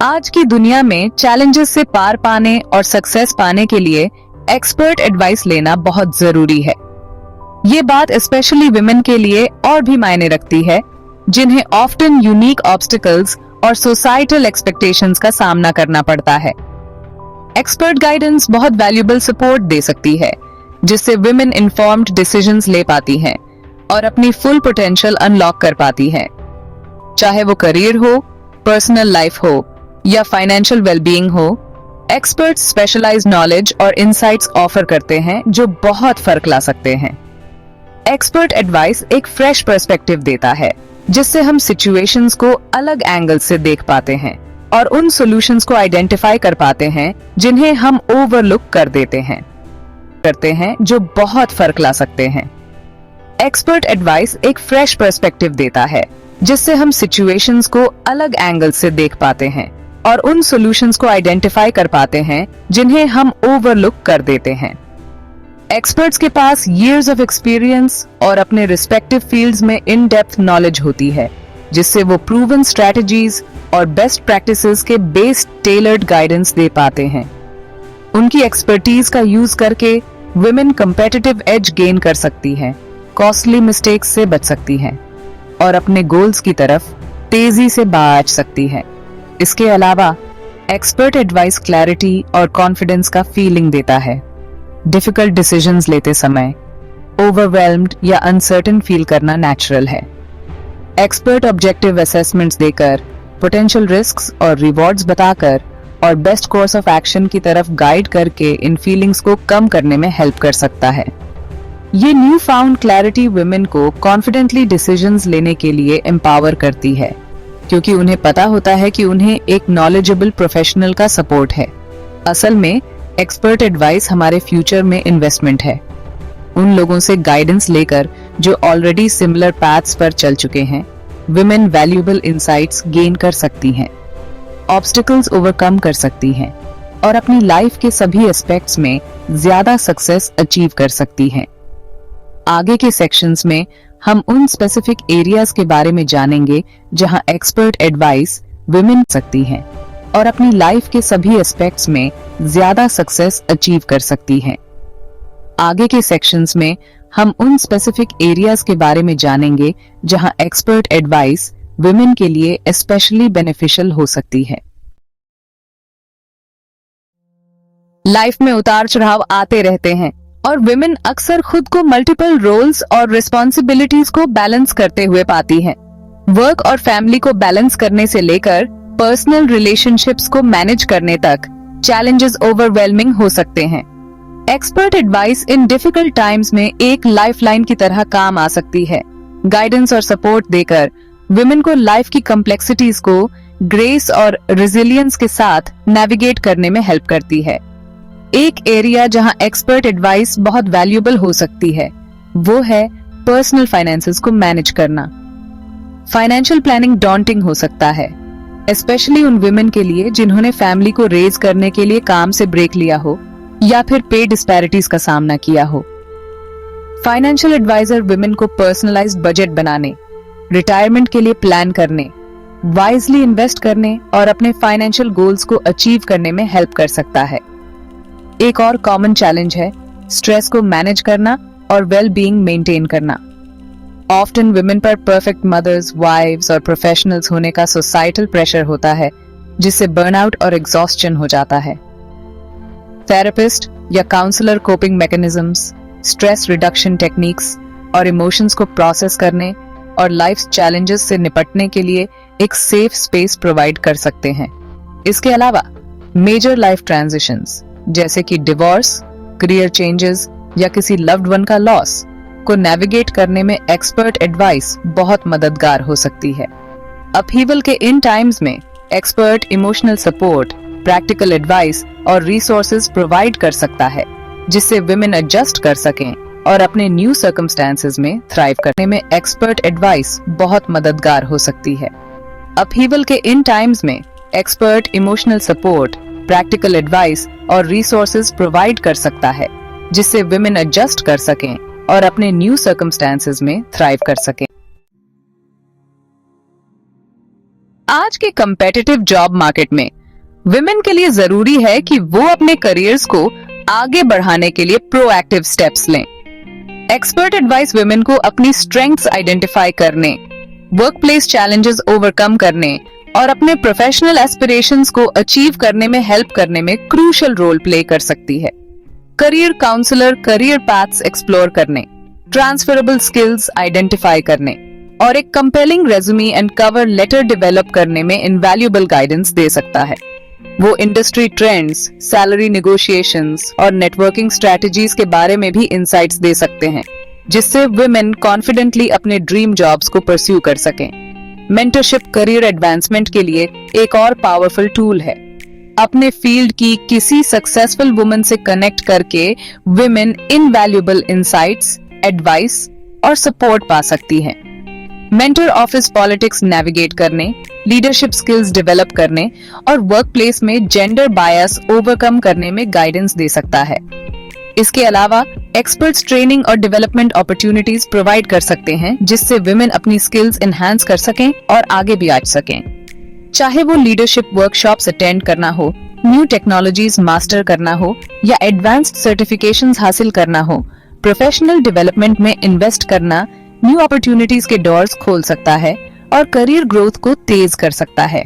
आज की दुनिया में चैलेंजेस से पार पाने और सक्सेस पाने के लिए एक्सपर्ट एडवाइस लेना बहुत जरूरी है। ये बात स्पेशली विमेन के लिए और भी मायने रखती है, जिन्हें ऑफ्टन यूनिक ऑब्स्टिकल्स और सोसाइटल एक्सपेक्टेशंस का सामना करना पड़ता है। एक्सपर्ट गाइडेंस बहुत वैल्यूएबल सपोर्ट दे सकती है, जिससे विमेन इन्फॉर्म्ड डिसीजंस ले पाती हैं और अपनी फुल पोटेंशियल अनलॉक कर पाती हैं। चाहे वो करियर हो, पर्सनल लाइफ हो या फाइनेंशियल वेलबीइंग हो, एक्सपर्ट्स स्पेशलाइज्ड नॉलेज और इनसाइट्स ऑफर करते हैं जो बहुत फर्क ला सकते हैं। एक्सपर्ट एडवाइस एक फ्रेश पर्सपेक्टिव देता है, जिससे हम सिचुएशंस को अलग एंगल से देख पाते हैं और उन सॉल्यूशंस को आइडेंटिफाई कर पाते हैं जिन्हें हम ओवरलुक कर देते हैं जो बहुत फर्क ला सकते हैं। एक्सपर्ट एडवाइस एक फ्रेश पर्सपेक्टिव देता है, जिससे हम सिचुएशंस को अलग एंगल से देख पाते हैं और उन सॉल्यूशंस को आइडेंटिफाई कर पाते हैं जिन्हें हम ओवरलुक कर देते हैं। एक्सपर्ट्स के पास years ऑफ एक्सपीरियंस और अपने रिस्पेक्टिव फील्ड्स में इन डेप्थ नॉलेज होती है, जिससे वो प्रूवन स्ट्रेटजीज और बेस्ट प्रैक्टिसेस के बेस्ड टेलर्ड गाइडेंस दे पाते हैं। उनकी एक्सपर्टीज का यूज करके विमेन कंपेटिटिव एज गेन कर सकती हैं, कॉस्टली मिस्टेक्स से बच सकती हैं और अपने गोल्स की तरफ तेजी से बढ़ सकती हैं। इसके अलावा एक्सपर्ट एडवाइस क्लैरिटी और कॉन्फिडेंस का फीलिंग देता है। डिफिकल्ट डिसीजंस लेते समय ओवरवेल्म्ड या अनसर्टेन फील करना नेचुरल है। एक्सपर्ट ऑब्जेक्टिव असेसमेंट्स देकर, पोटेंशियल रिस्क्स और रिवॉर्ड्स बताकर और बेस्ट कोर्स ऑफ एक्शन की तरफ गाइड करके इन फीलिंग्स को कम करने में हेल्प कर सकता है। ये न्यू फाउंड क्लैरिटी वुमेन को कॉन्फिडेंटली डिसीजंस लेने के लिए एम्पावर करती है, क्योंकि उन्हें पता होता है कि उन्हें एक नॉलेजेबल प्रोफेशनल का सपोर्ट है। असल में एक्सपर्ट एडवाइस हमारे फ्यूचर में इन्वेस्टमेंट है। उन लोगों से गाइडेंस लेकर जो ऑलरेडी सिमिलर पैथ्स पर चल चुके हैं, विमेन वैल्यूएबल इंसाइट्स गेन कर सकती हैं, ऑब्स्टिकल्स ओवरकम कर सकती हैं और अपनी लाइफ के सभी एस्पेक्ट्स में ज्यादा सक्सेस अचीव कर सकती हैं। आगे के सेक्शंस में हम उन स्पेसिफिक एरियाज के बारे में जानेंगे जहां एक्सपर्ट एडवाइस विमेन सकती हैं और अपनी लाइफ के सभी एस्पेक्ट्स में ज्यादा सक्सेस अचीव कर सकती हैं। आगे के सेक्शंस में हम उन स्पेसिफिक एरियाज के बारे में जानेंगे जहां एक्सपर्ट एडवाइस विमेन के लिए स्पेशली बेनिफिशियल हो सकती है। लाइफ में उतार चढ़ाव आते रहते हैं और विमेन अक्सर खुद को मल्टीपल रोल्स और रिस्पॉन्सिबिलिटीज को बैलेंस करते हुए पाती हैं। वर्क और फैमिली को बैलेंस करने से लेकर पर्सनल रिलेशनशिप्स को मैनेज करने तक चैलेंजेस ओवरवेलमिंग हो सकते हैं। Expert advice in difficult times में एक लाइफलाइन की तरह काम आ सकती है, गाइडेंस और सपोर्ट देकर विमेन को लाइफ की कॉम्प्लेक्सिटीज को ग्रेस और रेजिलियंस के साथ नेविगेट करने में हेल्प करती है। एक एरिया जहां एक्सपर्ट एडवाइस बहुत वैल्यूएबल हो सकती है, वो है पर्सनल फाइनेंसेस को मैनेज करना। फाइनेंशियल प्लानिंग डॉन्टिंग हो सकता है, स्पेशली उन विमेन के लिए जिन्होंने फैमिली को रेज करने के लिए काम से ब्रेक लिया हो या फिर पे डिस्पैरिटीज का सामना किया हो। फाइनेंशियल एडवाइजर विमेन को पर्सनलाइज्ड बजट बनाने, रिटायरमेंट के लिए प्लान करने, वाइजली इन्वेस्ट करने और अपने फाइनेंशियल गोल्स को अचीव करने में हेल्प कर सकता है। एक और कॉमन चैलेंज है स्ट्रेस को मैनेज करना और वेल बीइंग मेंटेन करना। ऑफ्टन विमेन पर परफेक्ट मदर्स, वाइव्स और प्रोफेशनल्स होने का सोसाइटल प्रेशर होता है, जिससे बर्नआउट और एग्जॉस्शन हो जाता है। थेरेपिस्ट या counsellor coping mechanisms, stress reduction techniques और इमोशंस को प्रोसेस करने और लाइफ चैलेंजेस से निपटने के लिए एक सेफ स्पेस प्रोवाइड कर सकते हैं। इसके अलावा मेजर लाइफ ट्रांजिशंस जैसे कि डिवोर्स, करियर चेंजेस या किसी लव्ड वन का लॉस को नेविगेट करने में एक्सपर्ट एडवाइस बहुत मददगार हो सकती है। अपहीवल के इन टाइम्स में expert emotional support, practical advice और रिसोर्सेज प्रोवाइड कर सकता है, जिससे विमेन एडजस्ट कर सकें और अपने न्यू सर्कमस्टेंसेस में थ्राइव करने में एक्सपर्ट एडवाइस बहुत मददगार हो सकती है। अपहीवल के इन टाइम्स में expert emotional support, practical advice और रिसोर्सेज प्रोवाइड कर सकता है, जिससे विमेन एडजस्ट कर सकें और अपने न्यू सर्कमस्टेंसेस में थ्राइव कर सकें। आज के कंपेटिटिव जॉब मार्केट में विमेन के लिए जरूरी है कि वो अपने करियर्स को आगे बढ़ाने के लिए प्रोएक्टिव स्टेप्स लें। एक्सपर्ट एडवाइस विमेन को अपनी स्ट्रेंथ्स आइडेंटिफाई करने, वर्कप्लेस चैलेंजेस ओवरकम करने और अपने प्रोफेशनल एस्पिरेशंस को अचीव करने में हेल्प करने में क्रूशियल रोल प्ले कर सकती है। Career counsellor career paths explore करने, ट्रांसफरेबल स्किल्स आइडेंटिफाई करने और एक compelling resume and cover letter develop करने में इनवैल्यूएबल गाइडेंस दे सकता है। वो इंडस्ट्री ट्रेंड्स, सैलरी नेगोशिएशंस और नेटवर्किंग स्ट्रेटजीज के बारे में भी इंसाइट्स दे सकते हैं, जिससे वुमेन कॉन्फिडेंटली अपने ड्रीम जॉब्स को परस्यू कर सकें। मेंटरशिप करियर एडवांसमेंट के लिए एक और पावरफुल टूल है। अपने फील्ड की किसी सक्सेसफुल वुमन से कनेक्ट करके वुमेन इनवैल्यूएबल इंसाइट्स, एडवाइस और सपोर्ट पा सकती हैं। मेंटर ऑफिस पॉलिटिक्स नेविगेट करने, लीडरशिप स्किल्स डेवलप करने और वर्कप्लेस में जेंडर बायस ओवरकम करने में गाइडेंस दे सकता है। इसके अलावा एक्सपर्ट्स ट्रेनिंग और डेवलपमेंट अपॉर्चुनिटीज प्रोवाइड कर सकते हैं, जिससे विमेन अपनी स्किल्स एनहांस कर सकें और आगे भी आ सकें। चाहे वो लीडरशिप वर्कशॉप्स अटेंड करना हो, न्यू टेक्नोलॉजीज मास्टर करना हो या एडवांस्ड सर्टिफिकेशंस हासिल करना हो, प्रोफेशनल डेवलपमेंट में इन्वेस्ट करना न्यू अपॉर्चुनिटीज के डोर्स खोल सकता है और करियर ग्रोथ को तेज कर सकता है।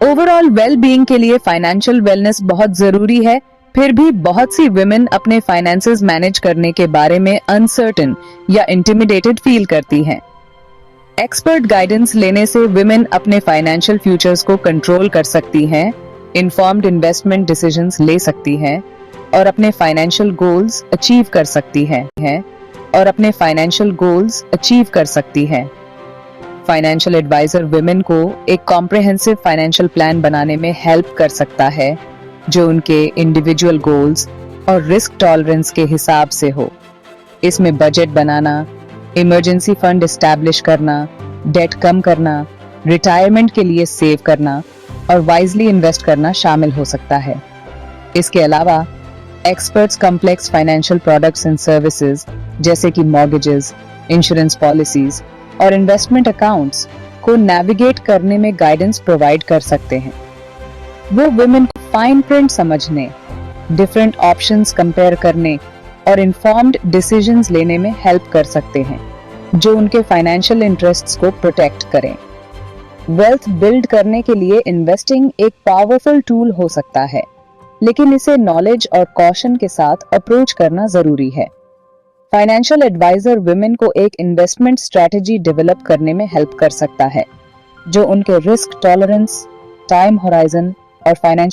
ओवरऑल वेल बीइंग के लिए फाइनेंशियल वेलनेस बहुत जरूरी है। फिर भी बहुत सी विमेन अपने फाइनेंसेस मैनेज करने के बारे में अनसर्टेन या इंटिमिडेटेड फील करती हैं। एक्सपर्ट गाइडेंस लेने से विमेन अपने फाइनेंशियल फ्यूचर्स को कंट्रोल कर सकती हैं, इन्फॉर्म्ड इन्वेस्टमेंट डिसीजंस ले सकती हैं और अपने फाइनेंशियल गोल्स अचीव कर सकती हैं। फाइनेंशियल एडवाइजर विमेन को एक कॉम्प्रिहेंसिव फाइनेंशियल प्लान बनाने में हेल्प कर सकता है, जो उनके इंडिविजुअल गोल्स और रिस्क टॉलरेंस के हिसाब से हो। इसमें बजट बनाना, इमरजेंसी फंड एस्टैब्लिश करना, डेट कम करना, रिटायरमेंट के लिए सेव करना और वाइजली इन्वेस्ट करना शामिल हो सकता है। इसके अलावा experts complex financial products and services जैसे कि मॉर्गेजेस, इंश्योरेंस पॉलिसीज और इन्वेस्टमेंट अकाउंट्स को नेविगेट करने में गाइडेंस प्रोवाइड कर सकते हैं। वो वुमेन को फाइन प्रिंट समझने, डिफरेंट ऑप्शंस कंपेयर करने और इन्फॉर्म्ड डिसीजंस लेने में हेल्प कर सकते हैं, जो उनके फाइनेंशियल इंटरेस्ट्स को प्रोटेक्ट करें। वेल्थ बिल्ड करने के लिए इन्वेस्टिंग एक पावरफुल टूल हो सकता है, लेकिन इसे नॉलेज और कॉशन के साथ अप्रोच करना जरूरी है। फाइनेंशियल एडवाइजर विमेन को एक इन्वेस्टमेंट स्ट्रेटजी डेवलप करने में हेल्प कर सकता है, जो उनके रिस्क टॉलरेंस, टाइम होराइजन और फाइनेंशियल